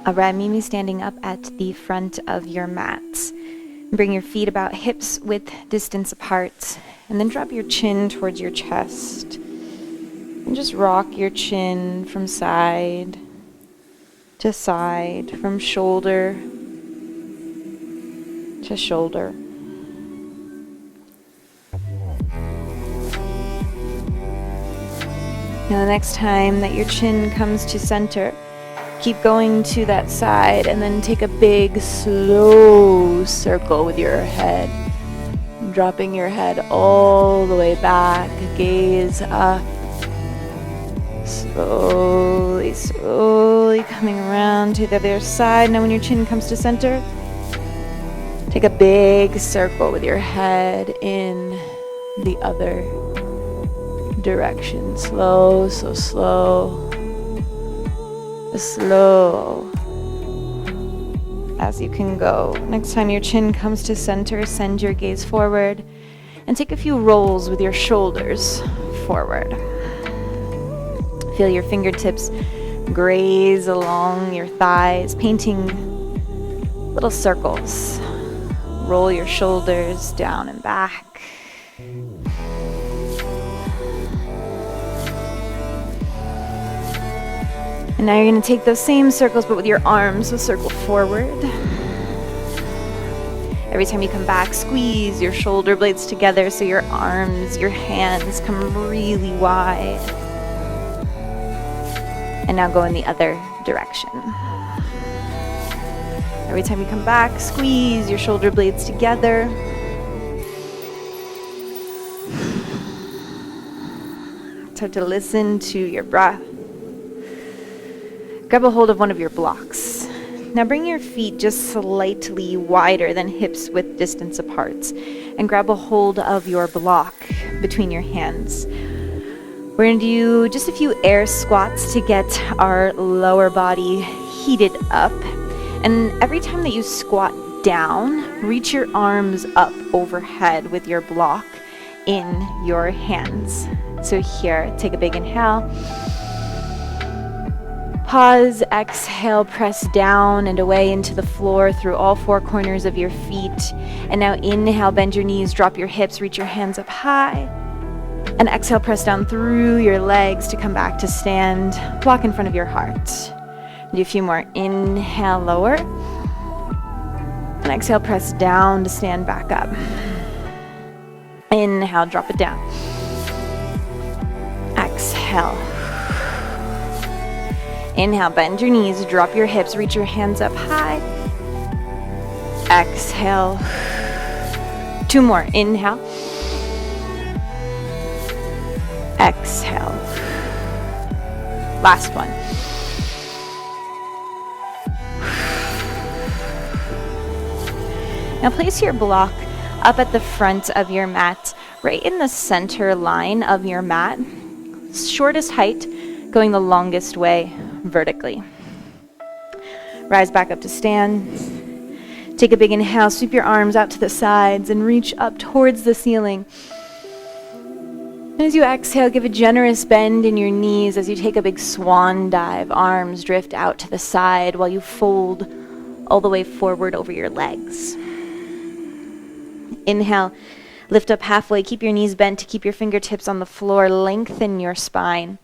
Alright, Mimi standing up at the front of your mat. Bring your feet about hips width distance apart, and then drop your chin towards your chest. And just rock your chin from side to side, from shoulder to shoulder. Now the next time that your chin comes to center, keep going to that side and then take a big slow circle with your head. Dropping your head all the way back, gaze up. Slowly, slowly coming around to the other side. Now when your chin comes to center, take a big circle with your head in the other direction. Slow, so slow. As slow as you can go. Next time your chin comes to center, send your gaze forward and take a few rolls with your shoulders forward. Feel your fingertips graze along your thighs, painting little circles. Roll your shoulders down and back. And now you're going to take those same circles but with your arms, so circle forward. Every time you come back, squeeze your shoulder blades together so your arms, your hands come really wide. And now go in the other direction. Every time you come back, squeeze your shoulder blades together. Start to listen to your breath. Grab a hold of one of your blocks. Now bring your feet just slightly wider than hips width distance apart and grab a hold of your block between your hands. We're going to do just a few air squats to get our lower body heated up. And every time that you squat down, reach your arms up overhead with your block in your hands. So here, take a big inhale. Pause, exhale, press down and away into the floor through all four corners of your feet. And now inhale, bend your knees, drop your hips, reach your hands up high. And exhale, press down through your legs to come back to stand. Block in front of your heart. Do a few more. Inhale, lower. And exhale, press down to stand back up. Inhale, drop it down. Exhale. Inhale, bend your knees, drop your hips, reach your hands up high. Exhale. Two more. Inhale. Exhale. Last one. Now place your block up at the front of your mat, right in the center line of your mat. Shortest height, going the longest way vertically. Rise back up to stand. Take a big inhale, sweep your arms out to the sides and reach up towards the ceiling. And as you exhale, give a generous bend in your knees as you take a big swan dive. Arms drift out to the side while you fold all the way forward over your legs. Inhale, lift up halfway, keep your knees bent to keep your fingertips on the floor, lengthen your spine.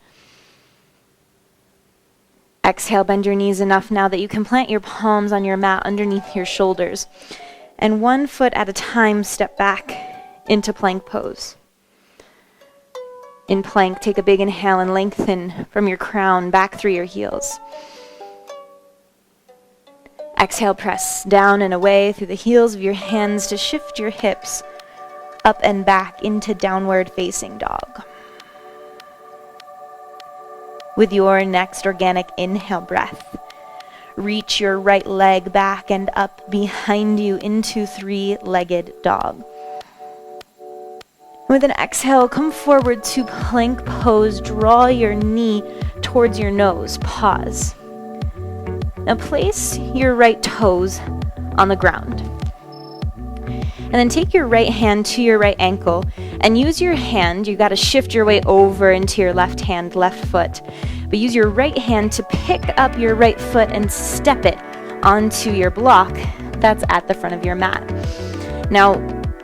Exhale, bend your knees enough now that you can plant your palms on your mat underneath your shoulders. And 1 foot at a time, step back into plank pose. In plank, take a big inhale and lengthen from your crown back through your heels. Exhale, press down and away through the heels of your hands to shift your hips up and back into downward facing dog. With your next organic inhale breath, reach your right leg back and up behind you into three-legged dog. With an exhale, come forward to plank pose. Draw your knee towards your nose. Pause. Now place your right toes on the ground. And then take your right hand to your right ankle and use your hand. You got to shift your way over into your left hand, left foot. but use your right hand to pick up your right foot and step it onto your block that's at the front of your mat. Now,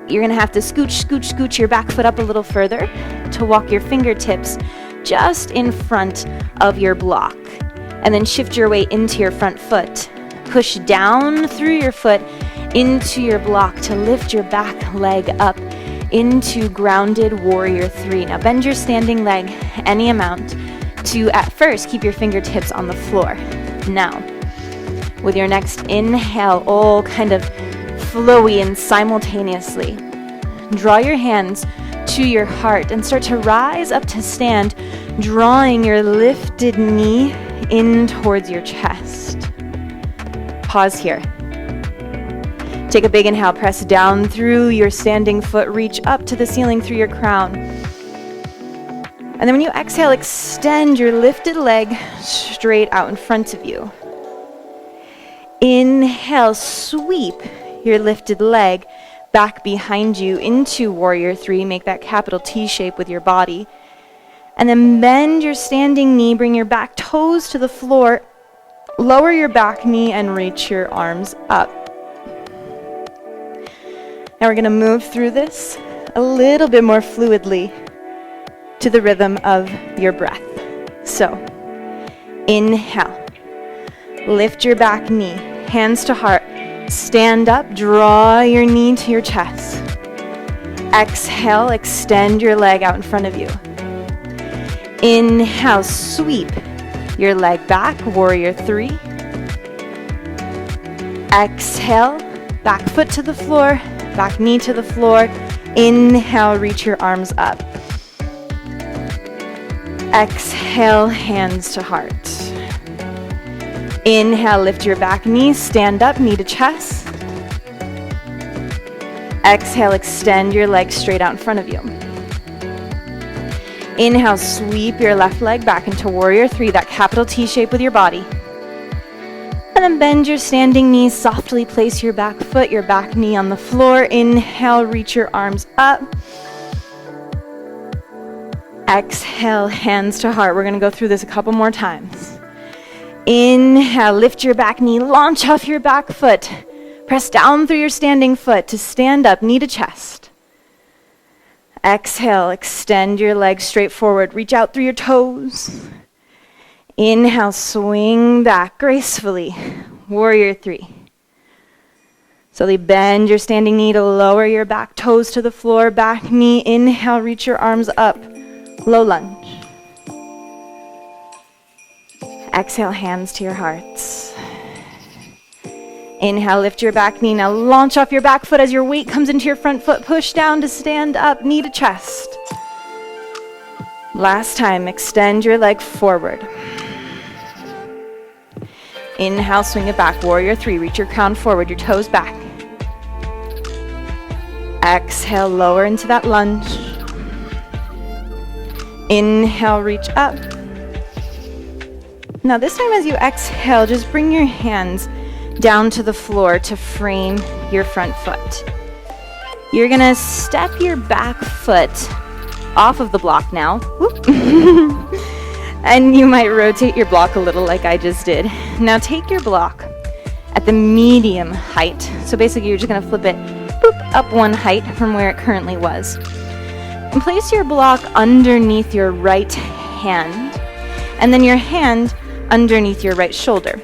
you're gonna have to scooch your back foot up a little further to walk your fingertips just in front of your block. And then shift your weight into your front foot. Push down through your foot into your block to lift your back leg up into grounded warrior 3. Now bend your standing leg any amount to, at first, keep your fingertips on the floor. Now, with your next inhale, all kind of flowy and simultaneously, draw your hands to your heart and start to rise up to stand, drawing your lifted knee in towards your chest. Pause here. Take a big inhale, press down through your standing foot, reach up to the ceiling through your crown. And then when you exhale, extend your lifted leg straight out in front of you. Inhale, sweep your lifted leg back behind you into warrior 3. Make that capital T shape with your body. And then bend your standing knee, bring your back toes to the floor, lower your back knee and reach your arms up. Now we're gonna move through this a little bit more fluidly to the rhythm of your breath. So, inhale, lift your back knee, hands to heart, stand up, draw your knee to your chest. Exhale, extend your leg out in front of you. Inhale, sweep your leg back, warrior 3. Exhale, back foot to the floor, back knee to the floor. Inhale, reach your arms up. Exhale, hands to heart. Inhale, lift your back knee, stand up, knee to chest. Exhale, extend your leg straight out in front of you. Inhale, sweep your left leg back into warrior 3, that capital T shape with your body. And then bend your standing knees, softly place your back foot, your back knee on the floor. Inhale, reach your arms up. Exhale, hands to heart. We're gonna go through this a couple more times. Inhale, lift your back knee, launch off your back foot. Press down through your standing foot to stand up, knee to chest. Exhale, extend your legs straight forward, reach out through your toes. Inhale, swing back gracefully, warrior 3. Slowly bend your standing knee to lower your back toes to the floor, back knee, inhale, reach your arms up, low lunge. Exhale, hands to your hearts. Inhale, lift your back knee. Now launch off your back foot as your weight comes into your front foot. Push down to stand up, knee to chest. Last time, extend your leg forward. Inhale, swing it back, warrior 3. Reach your crown forward, your toes back. Exhale, lower into that lunge. Inhale, reach up. Now this time as you exhale, just bring your hands down to the floor to frame your front foot. You're gonna step your back foot off of the block now. And you might rotate your block a little like I just did. Now take your block at the medium height. So basically you're just gonna flip it up one height from where it currently was. And place your block underneath your right hand, and then your hand underneath your right shoulder.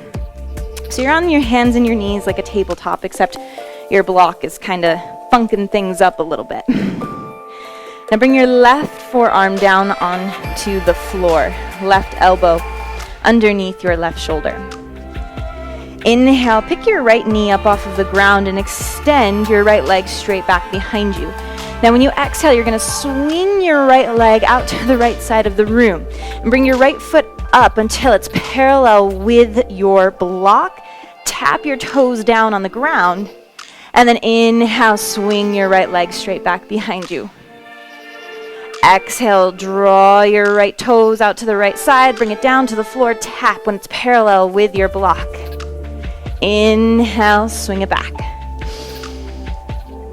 So you're on your hands and your knees like a tabletop, except your block is kind of funking things up a little bit. Now bring your left forearm down onto the floor, left elbow underneath your left shoulder. Inhale, pick your right knee up off of the ground and extend your right leg straight back behind you. Now when you exhale, you're gonna swing your right leg out to the right side of the room and bring your right foot up until it's parallel with your block. Tap your toes down on the ground, and then inhale, swing your right leg straight back behind you. Exhale, draw your right toes out to the right side, bring it down to the floor, tap when it's parallel with your block. Inhale, swing it back.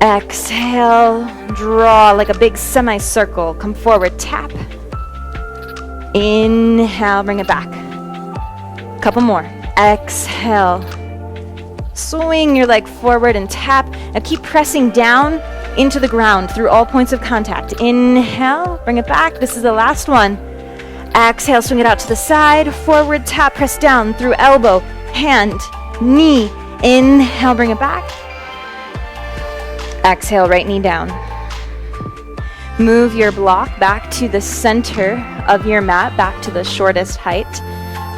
Exhale, draw like a big semicircle, come forward, tap. Inhale, bring it back. Couple more. Exhale. Swing your leg forward and tap. Now keep pressing down into the ground through all points of contact. Inhale, bring it back. This is the last one. Exhale, swing it out to the side. Forward tap, press down through elbow, hand, knee. Inhale, bring it back. Exhale, right knee down. Move your block back to the center of your mat, back to the shortest height.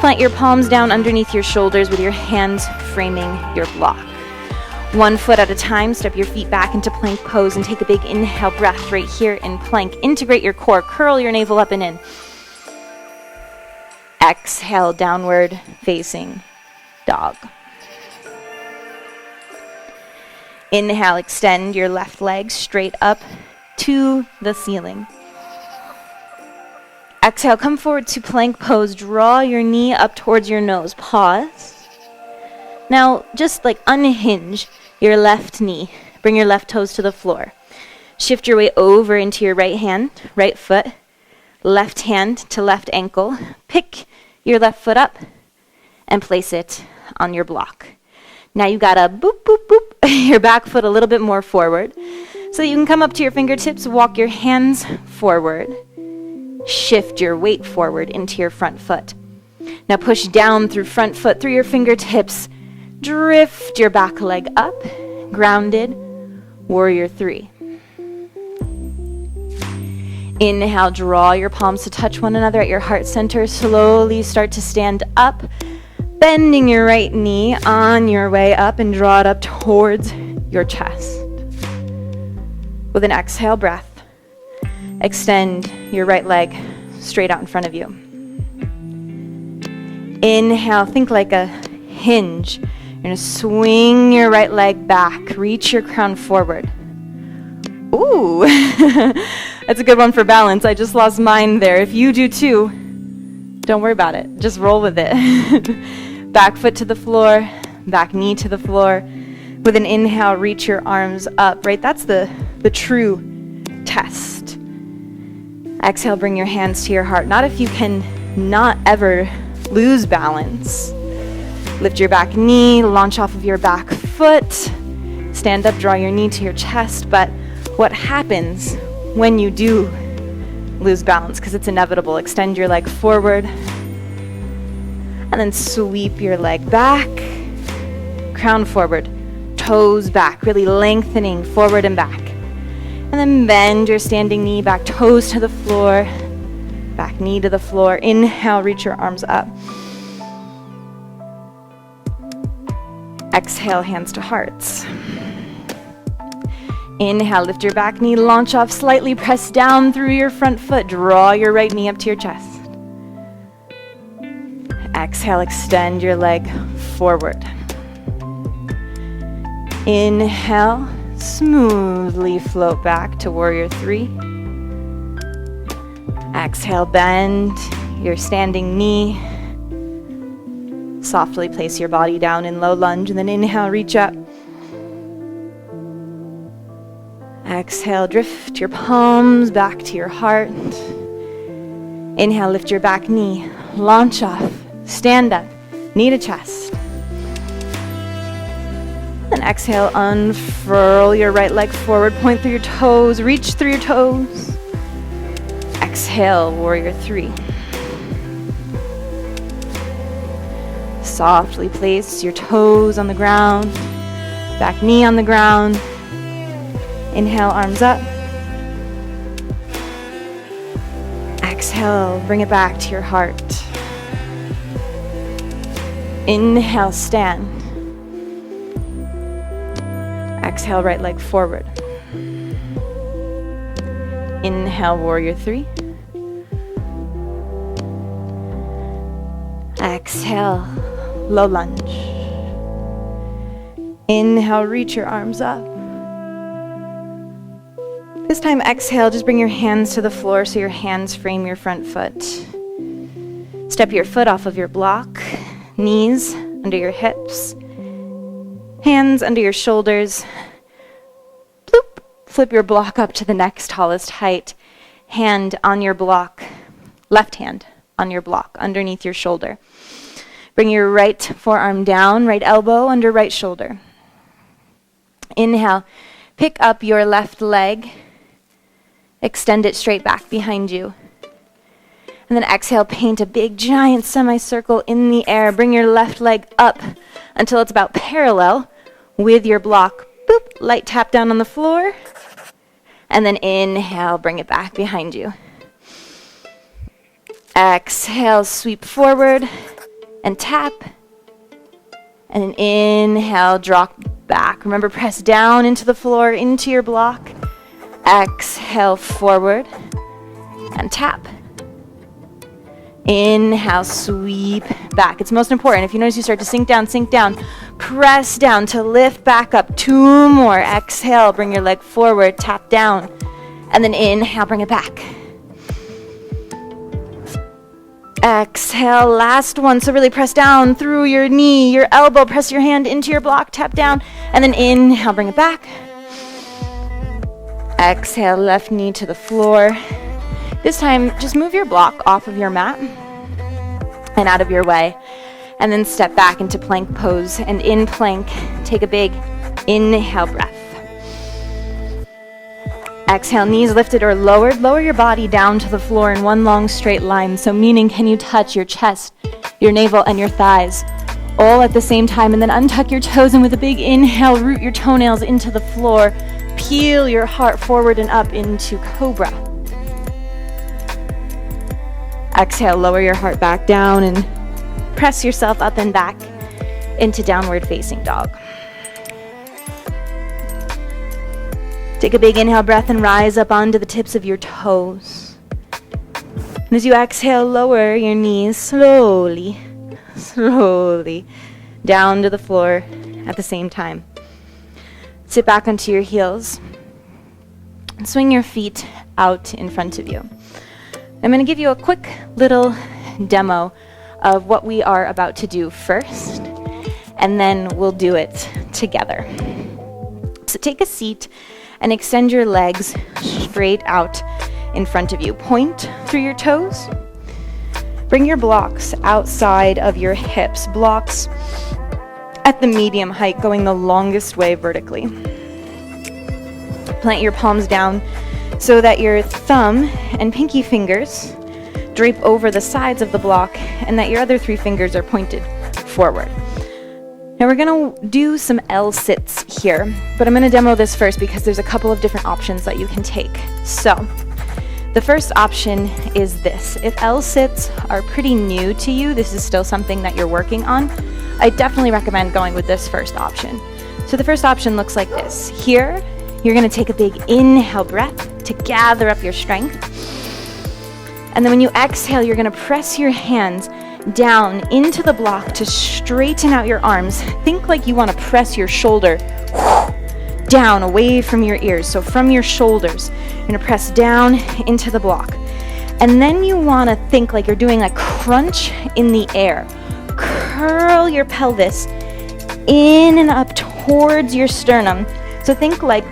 Plant your palms down underneath your shoulders with your hands framing your block. 1 foot at a time, step your feet back into plank pose and take a big inhale breath right here in plank. Integrate your core, curl your navel up and in. Exhale, downward facing dog. Inhale, extend your left leg straight up to the ceiling. Exhale, come forward to plank pose. Draw your knee up towards your nose. Pause. Now, just like unhinge your left knee. Bring your left toes to the floor. Shift your weight over into your right hand, right foot, left hand to left ankle. Pick your left foot up and place it on your block. Now you gotta boop, boop, boop your back foot a little bit more forward so that you can come up to your fingertips, walk your hands forward. Shift your weight forward into your front foot. Now push down through front foot, through your fingertips. Drift your back leg up, grounded, warrior 3. Inhale, draw your palms to touch one another at your heart center. Slowly start to stand up, bending your right knee on your way up and draw it up towards your chest. With an exhale breath, extend your right leg straight out in front of you. Inhale, think like a hinge. You're going to swing your right leg back, reach your crown forward. Ooh, that's a good one for balance. I just lost mine there. If you do too, don't worry about it. Just roll with it. Back foot to the floor, back knee to the floor. With an inhale, reach your arms up, right? That's the true test. Exhale, bring your hands to your heart. Not if you can not ever lose balance. Lift your back knee, launch off of your back foot. Stand up, draw your knee to your chest. But what happens when you do lose balance? Because it's inevitable. Extend your leg forward. And then sweep your leg back. Crown forward. Toes back, really lengthening forward and back. And then bend your standing knee back, toes to the floor, back knee to the floor. Inhale, reach your arms up. Exhale, hands to hearts. Inhale, lift your back knee, launch off slightly, press down through your front foot, draw your right knee up to your chest. Exhale, extend your leg forward. Inhale, smoothly float back to warrior 3. Exhale, bend your standing knee. Softly place your body down in low lunge, and then inhale, reach up. Exhale, drift your palms back to your heart. Inhale, lift your back knee, launch off, stand up, knee to chest. And exhale, unfurl your right leg forward, point through your toes, reach through your toes. Exhale, warrior 3. Softly place your toes on the ground, back knee on the ground. Inhale, arms up. Exhale, bring it back to your heart. Inhale, stand. Exhale, right leg forward. Inhale, warrior 3. Exhale, low lunge. Inhale, reach your arms up. This time, exhale, just bring your hands to the floor so your hands frame your front foot. Step your foot off of your block, knees under your hips, hands under your shoulders. Bloop. Flip your block up to the next tallest height. Hand on your block, left hand on your block, underneath your shoulder. Bring your right forearm down, right elbow under right shoulder. Inhale, pick up your left leg, extend it straight back behind you. And then exhale, paint a big giant semicircle in the air. Bring your left leg up until it's about parallel with your block. Boop, light tap down on the floor. And then inhale, bring it back behind you. Exhale, sweep forward and tap. And then inhale, drop back. Remember, press down into the floor, into your block. Exhale, forward and tap. Inhale, sweep back. It's most important. If you notice you start to sink down, press down to lift back up. 2 more. Exhale, bring your leg forward, tap down. And then inhale, bring it back. Exhale, last one. So really press down through your knee, your elbow, press your hand into your block, tap down, and then inhale, bring it back. Exhale, left knee to the floor. This time, just move your block off of your mat and out of your way, and then step back into plank pose. And in plank, take a big inhale breath. Exhale, knees lifted or lowered. Lower your body down to the floor in one long straight line. So meaning, can you touch your chest, your navel, and your thighs all at the same time? And then untuck your toes, and with a big inhale, root your toenails into the floor. Peel your heart forward and up into cobra. Exhale, lower your heart back down and press yourself up and back into downward facing dog. Take a big inhale breath and rise up onto the tips of your toes. And as you exhale, lower your knees slowly down to the floor at the same time. Sit back onto your heels and swing your feet out in front of you. I'm going to give you a quick little demo of what we are about to do first, and then we'll do it together. So take a seat and extend your legs straight out in front of you. Point through your toes. Bring your blocks outside of your hips. Blocks at the medium height, going the longest way vertically. Plant your palms down so that your thumb and pinky fingers drape over the sides of the block, and that your other 3 fingers are pointed forward. Now we're going to do some L-sits here, but I'm going to demo this first because there's a couple of different options that you can take. So the first option is this. If L-sits are pretty new to you, this is still something that you're working on, I definitely recommend going with this first option. So the first option looks like this. Here, you're going to take a big inhale breath to gather up your strength. And then when you exhale, you're going to press your hands down into the block to straighten out your arms. Think like you want to press your shoulder down away from your ears. So from your shoulders, you're going to press down into the block. And then you want to think like you're doing a crunch in the air. Curl your pelvis in and up towards your sternum. So think like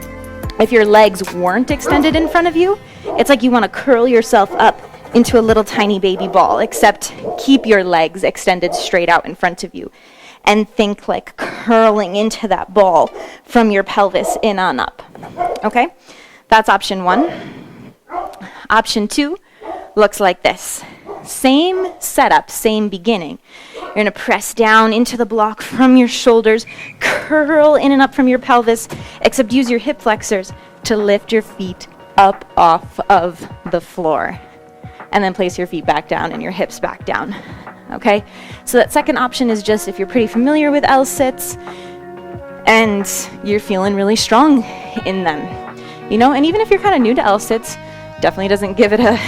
if your legs weren't extended in front of you, it's like you want to curl yourself up into a little tiny baby ball, except keep your legs extended straight out in front of you. And think like curling into that ball from your pelvis in on up. Okay? That's option 1. Option 2 looks like this. Same setup, same beginning. You're going to press down into the block from your shoulders, curl in and up from your pelvis, except use your hip flexors to lift your feet up off of the floor. And then place your feet back down and your hips back down. Okay? So that second option is just if you're pretty familiar with L-sits and you're feeling really strong in them. You know, and even if you're kind of new to L-sits, definitely doesn't give it a,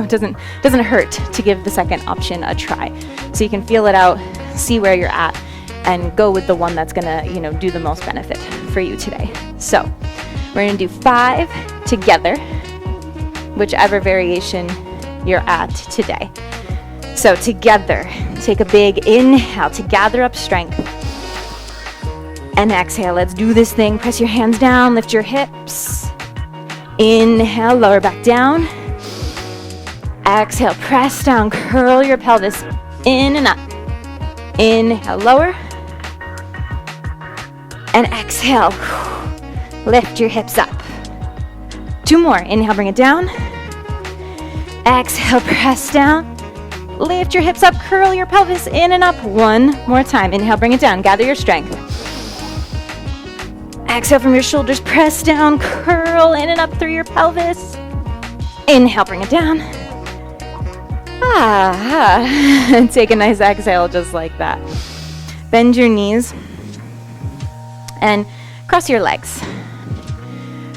doesn't hurt to give the second option a try. So you can feel it out, see where you're at, and go with the one that's gonna, do the most benefit for you today. So we're gonna do 5 together, whichever variation you're at today. So together, take a big inhale to gather up strength. And exhale, let's do this thing. Press your hands down, lift your hips. Inhale, lower back down. Exhale, press down, curl your pelvis in and up. Inhale, lower. And exhale, lift your hips up. 2 more. Inhale, bring it down. Exhale, press down. Lift your hips up, curl your pelvis in and up. 1 more time. Inhale, bring it down. Gather your strength. Exhale from your shoulders, press down, curl in and up through your pelvis. Inhale, bring it down. Take a nice exhale just like that. Bend your knees and cross your legs.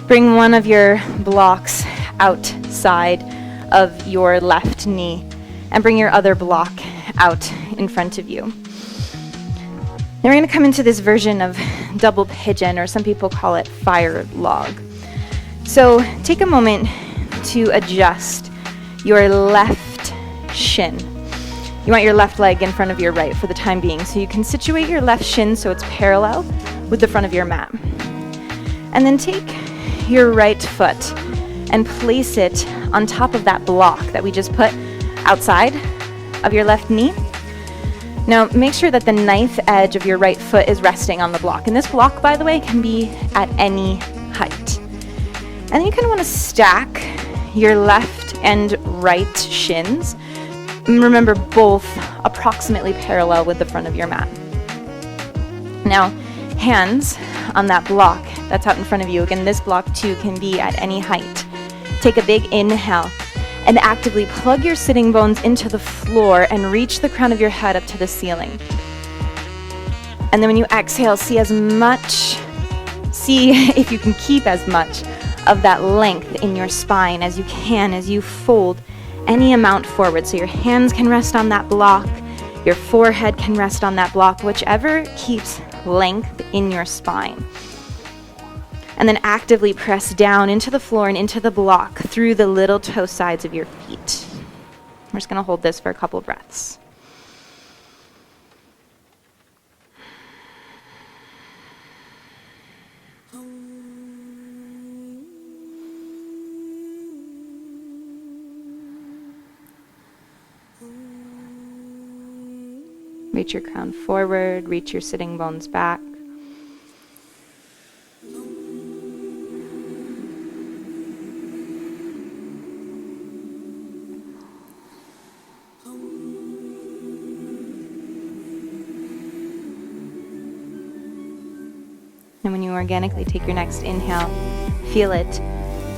Bring one of your blocks outside of your left knee and bring your other block out in front of you. Then we're going to come into this version of double pigeon, or some people call it fire log. So take a moment to adjust your left shin. You want your left leg in front of your right for the time being. So you can situate your left shin so it's parallel with the front of your mat. And then take your right foot and place it on top of that block that we just put outside of your left knee. Now, make sure that the knife edge of your right foot is resting on the block. And this block, by the way, can be at any height. And then you kind of want to stack your left and right shins. And remember, both approximately parallel with the front of your mat. Now, hands on that block that's out in front of you. Again, this block too can be at any height. Take a big inhale and actively plug your sitting bones into the floor and reach the crown of your head up to the ceiling. And then when you exhale, see if you can keep as much of that length in your spine as you can as you fold any amount forward. So your hands can rest on that block, your forehead can rest on that block, whichever keeps length in your spine. And then actively press down into the floor and into the block through the little toe sides of your feet. We're just going to hold this for a couple breaths. Reach your crown forward, reach your sitting bones back. And when you organically take your next inhale, feel it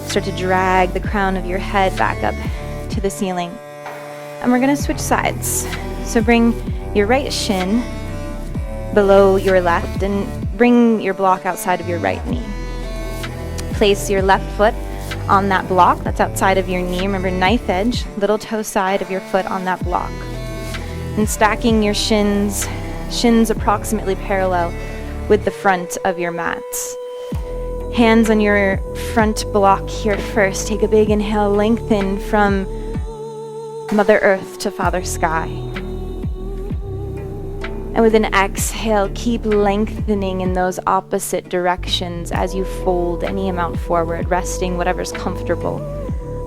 start to drag the crown of your head back up to the ceiling. And we're going to switch sides. So bring your right shin below your left and bring your block outside of your right knee. Place your left foot on that block that's outside of your knee. Remember, knife edge, little toe side of your foot on that block. And stacking your shins approximately parallel with the front of your mat. Hands on your front block here first. Take a big inhale, lengthen from Mother Earth to Father Sky. And with an exhale, keep lengthening in those opposite directions as you fold any amount forward, resting whatever's comfortable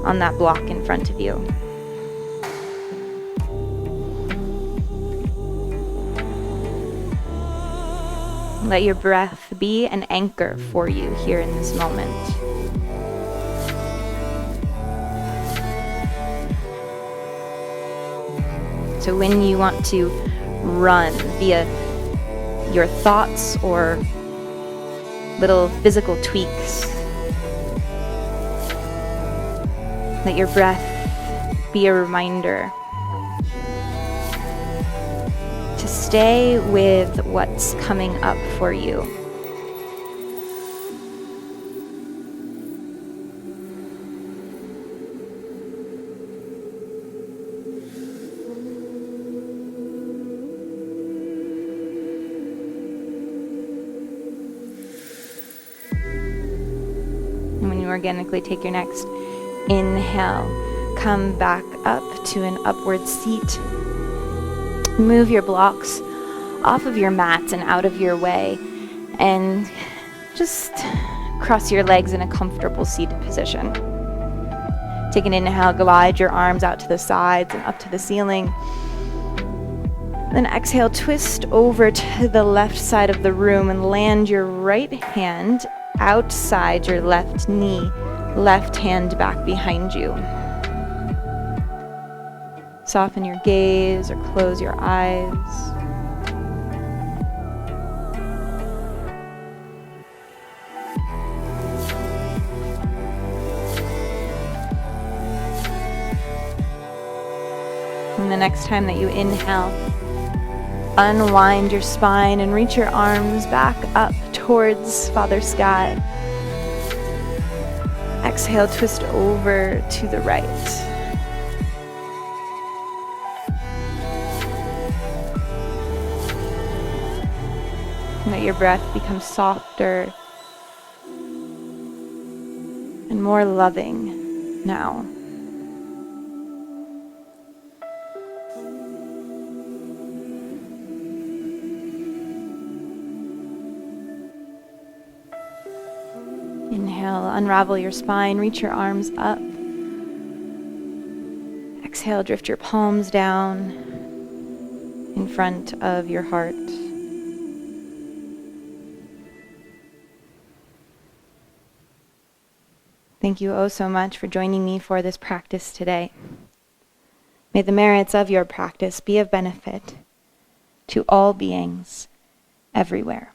on that block in front of you. Let your breath be an anchor for you here in this moment. So when you want to run via your thoughts or little physical tweaks, let your breath be a reminder to stay with what's coming up for you. And when you organically take your next inhale, come back up to an upward seat. Move your blocks off of your mat and out of your way, and just cross your legs in a comfortable seated position. Take an inhale, glide your arms out to the sides and up to the ceiling. Then exhale, twist over to the left side of the room and land your right hand outside your left knee, left hand back behind you. Soften your gaze or close your eyes. And the next time that you inhale, unwind your spine and reach your arms back up towards Father Sky. Exhale, twist over to the right. Let your breath become softer and more loving now. Inhale, unravel your spine, reach your arms up. Exhale, drift your palms down in front of your heart. Thank you oh so much for joining me for this practice today. May the merits of your practice be of benefit to all beings everywhere.